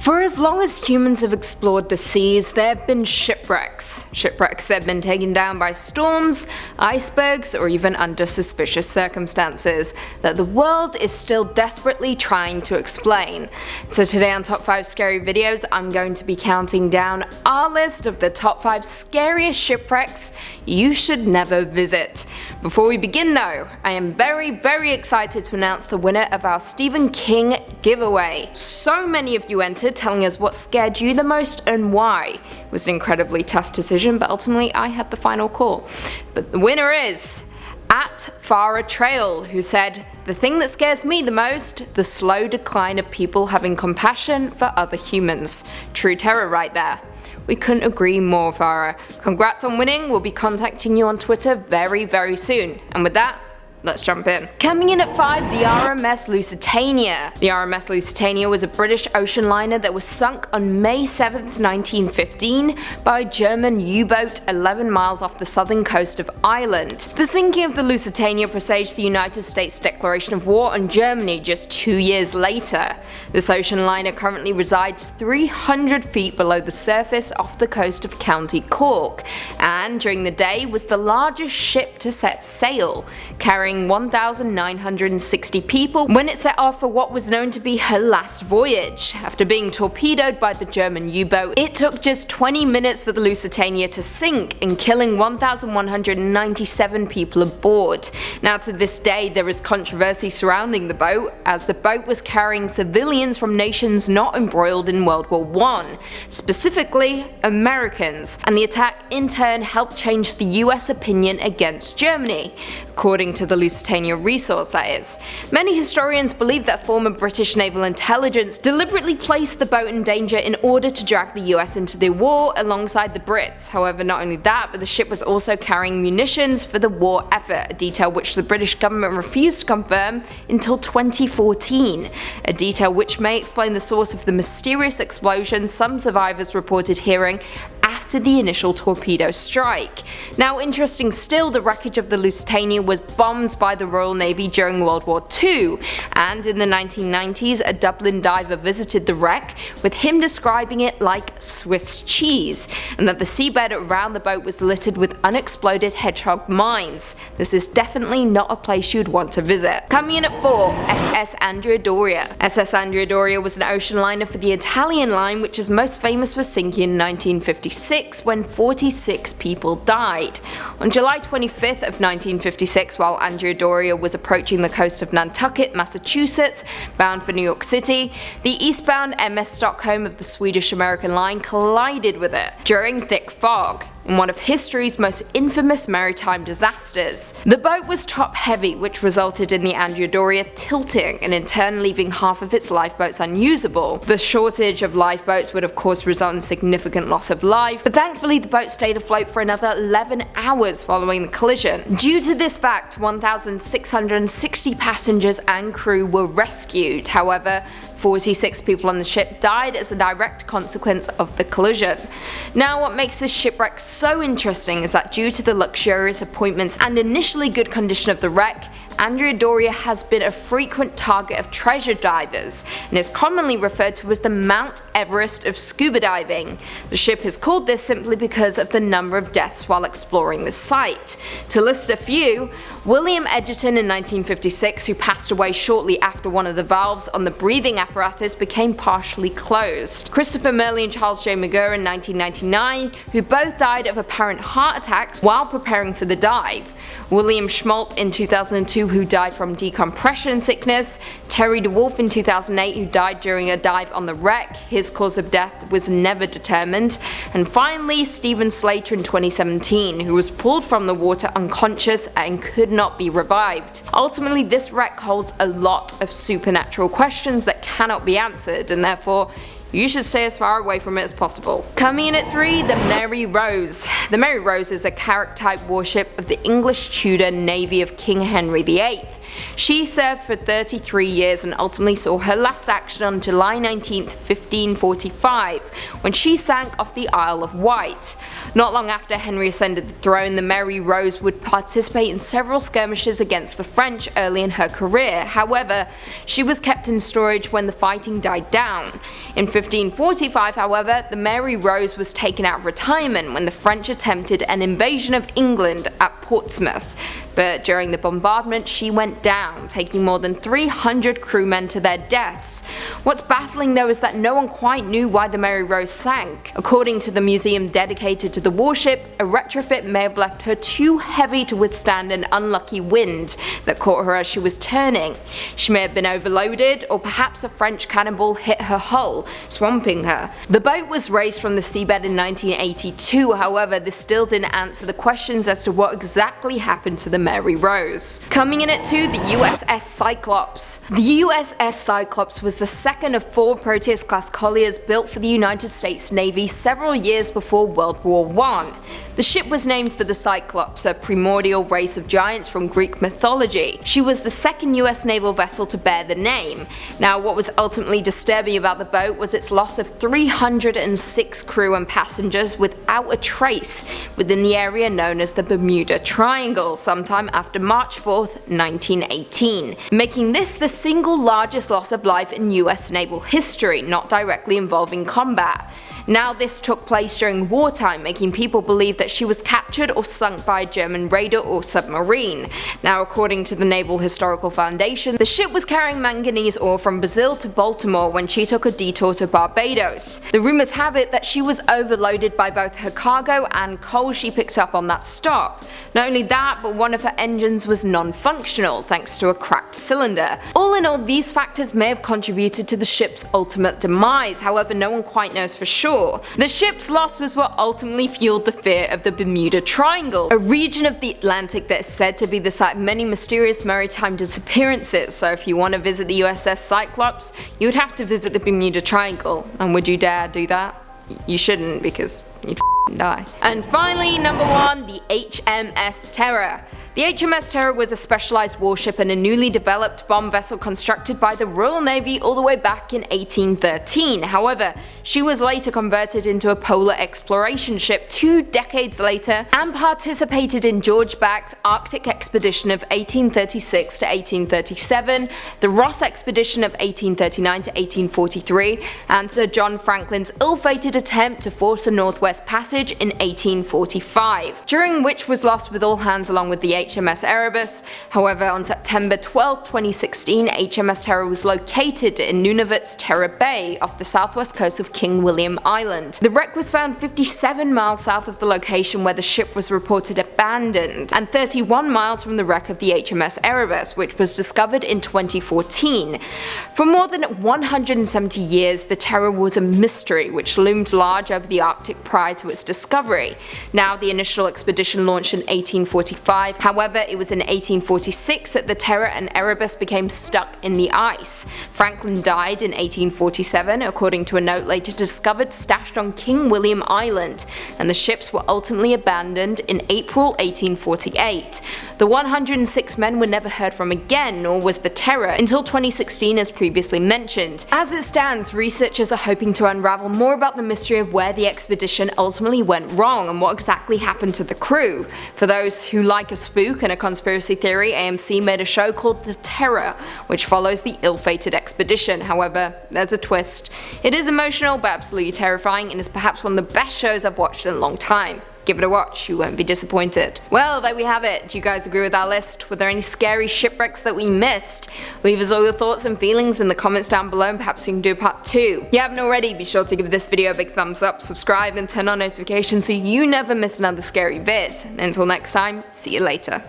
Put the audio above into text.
For as long as humans have explored the seas, there have been shipwrecks. Shipwrecks that have been taken down by storms, icebergs, or even under suspicious circumstances that the world is still desperately trying to explain. So today on Top 5 Scary Videos, I'm going to be counting down our list of the top 5 scariest shipwrecks you should never visit. Before we begin though, I am very excited to announce the winner of our Stephen King giveaway. So many of you entered, telling us what scared you the most and why. It was an incredibly tough decision, but ultimately I had the final call. But the winner is at Farah Trail, who said, "The thing that scares me the most, the slow decline of people having compassion for other humans." True terror right there. We couldn't agree more, Farah. Congrats on winning. We'll be contacting you on Twitter very soon. And with that, let's jump in. Coming in at 5, the RMS Lusitania. The RMS Lusitania was a British ocean liner that was sunk on May 7th, 1915 by a German U-boat 11 miles off the southern coast of Ireland. The sinking of the Lusitania presaged the United States declaration of war on Germany just 2 years later. This ocean liner currently resides 300 feet below the surface off the coast of County Cork, and during the day was the largest ship to set sail, carrying 1,960 people when it set off for what was known to be her last voyage. After being torpedoed by the German U-boat, it took just 20 minutes for the Lusitania to sink and killing 1,197 people aboard. Now to this day there is controversy surrounding the boat, as the boat was carrying civilians from nations not embroiled in World War I, specifically Americans, and the attack in turn helped change the US opinion against Germany, according to the Lusitania resource that is. Many historians believe that former British naval intelligence deliberately placed the boat in danger in order to drag the US into the war alongside the Brits. However, not only that, but the ship was also carrying munitions for the war effort, a detail which the British government refused to confirm until 2014, a detail which may explain the source of the mysterious explosion some survivors reported hearing after the initial torpedo strike. Now interesting still, the wreckage of the Lusitania was bombed by the Royal Navy during World War II, and in the 1990s a Dublin diver visited the wreck, with him describing it like Swiss cheese, and that the seabed around the boat was littered with unexploded hedgehog mines. This is definitely not a place you'd want to visit. Coming in at 4, SS ANDREA DORIA. SS ANDREA DORIA was an ocean liner for the Italian line, which is most famous for sinking in 1956 when 46 people died. On July 25th of 1956, while ANDREA DORIA was approaching the coast of Nantucket, Massachusetts, bound for New York City, the eastbound MS Stockholm of the Swedish-American line collided with it during thick fog, in one of history's most infamous maritime disasters. The boat was top-heavy, which resulted in the ANDREA DORIA tilting and in turn leaving half of its lifeboats unusable. The shortage of lifeboats would of course result in significant loss of life, but thankfully the boat stayed afloat for another 11 hours following the collision. Due to this fact, 1,660 passengers and crew were rescued. However, 46 people on the ship died as a direct consequence of the collision. Now what makes this shipwreck so interesting is that due to the luxurious appointments and initially good condition of the wreck, ANDREA DORIA has been a frequent target of treasure divers and is commonly referred to as the Mount Everest of scuba diving. The ship is called this simply because of the number of deaths while exploring the site. To list a few, William Edgerton in 1956, who passed away shortly after one of the valves on the breathing apparatus became partially closed. Christopher Murley and Charles J. McGurr in 1999, who both died of apparent heart attacks while preparing for the dive. William Schmolt in 2002, who died from decompression sickness. Terry DeWolf in 2008, who died during a dive on the wreck. His cause of death was never determined. And finally, Stephen Slater in 2017, who was pulled from the water unconscious and could not be revived. Ultimately, this wreck holds a lot of supernatural questions that cannot be answered, and therefore you should stay as far away from it as possible. Coming in at 3, the Mary Rose. The Mary Rose is a carrack-type warship of the English Tudor Navy of King Henry VIII. She served for 33 years and ultimately saw her last action on July 19, 1545, when she sank off the Isle of Wight. Not long after Henry ascended the throne, the Mary Rose would participate in several skirmishes against the French early in her career. However, she was kept in storage when the fighting died down. In 1545, however, the Mary Rose was taken out of retirement when the French attempted an invasion of England at Portsmouth. But during the bombardment, she went down, taking more than 300 crewmen to their deaths. What's baffling though is that no one quite knew why the Mary Rose sank. According to the museum dedicated to the warship, a retrofit may have left her too heavy to withstand an unlucky wind that caught her as she was turning. She may have been overloaded, or perhaps a French cannonball hit her hull, swamping her. The boat was raised from the seabed in 1982, however, this still didn't answer the questions as to what exactly happened to the Mary Rose. Coming in at 2, the USS Cyclops. The USS Cyclops was the second of 4 Proteus-class colliers built for the United States Navy several years before World War I. The ship was named for the Cyclops, a primordial race of giants from Greek mythology. She was the second US naval vessel to bear the name. Now, what was ultimately disturbing about the boat was its loss of 306 crew and passengers without a trace within the area known as the Bermuda Triangle sometime after March 4th, 1918, making this the single largest loss of life in US naval history, not directly involving combat. Now, this took place during wartime, making people believe that she was captured or sunk by a German raider or submarine. Now, according to the Naval Historical Foundation, the ship was carrying manganese ore from Brazil to Baltimore when she took a detour to Barbados. The rumors have it that she was overloaded by both her cargo and coal she picked up on that stop. Not only that, but one of her engines was non-functional thanks to a cracked cylinder. All in all, these factors may have contributed to the ship's ultimate demise, however no one quite knows for sure. The ship's loss was what ultimately fueled the fear of the Bermuda Triangle, a region of the Atlantic that is said to be the site of many mysterious maritime disappearances. So if you want to visit the USS Cyclops, you would have to visit the Bermuda Triangle. And would you dare do that? You shouldn't, because you'd die. And finally, number 1, the HMS Terror. The HMS Terror was a specialized warship and a newly developed bomb vessel constructed by the Royal Navy all the way back in 1813. However, she was later converted into a polar exploration ship 2 decades later and participated in George Back's Arctic expedition of 1836 to 1837, the Ross expedition of 1839 to 1843, and Sir John Franklin's ill-fated attempt to force a Northwest Passage in 1845, during which was lost with all hands along with the HMS Erebus. However, on September 12, 2016, HMS Terror was located in Nunavut's Terror Bay off the southwest coast of King William Island. The wreck was found 57 miles south of the location where the ship was reported abandoned, and 31 miles from the wreck of the HMS Erebus, which was discovered in 2014. For more than 170 years, the Terror was a mystery which loomed large over the Arctic prior to its discovery. Now, the initial expedition launched in 1845, however, it was in 1846 that the Terror and Erebus became stuck in the ice. Franklin died in 1847, according to a note later discovered stashed on King William Island, and the ships were ultimately abandoned in April 1848. The 106 men were never heard from again, nor was the Terror, until 2016 as previously mentioned. As it stands, researchers are hoping to unravel more about the mystery of where the expedition ultimately went wrong and what exactly happened to the crew. For those who like a spook and a conspiracy theory, AMC made a show called The Terror, which follows the ill-fated expedition. However, there's a twist. It is emotional but absolutely terrifying, and is perhaps one of the best shows I've watched in a long time. Give it a watch, you won't be disappointed. Well, there we have it. Do you guys agree with our list? Were there any scary shipwrecks that we missed? Leave us all your thoughts and feelings in the comments down below, and perhaps we can do a part 2. If you haven't already, be sure to give this video a big thumbs up, subscribe, and turn on notifications so you never miss another scary vid. And until next time, see you later.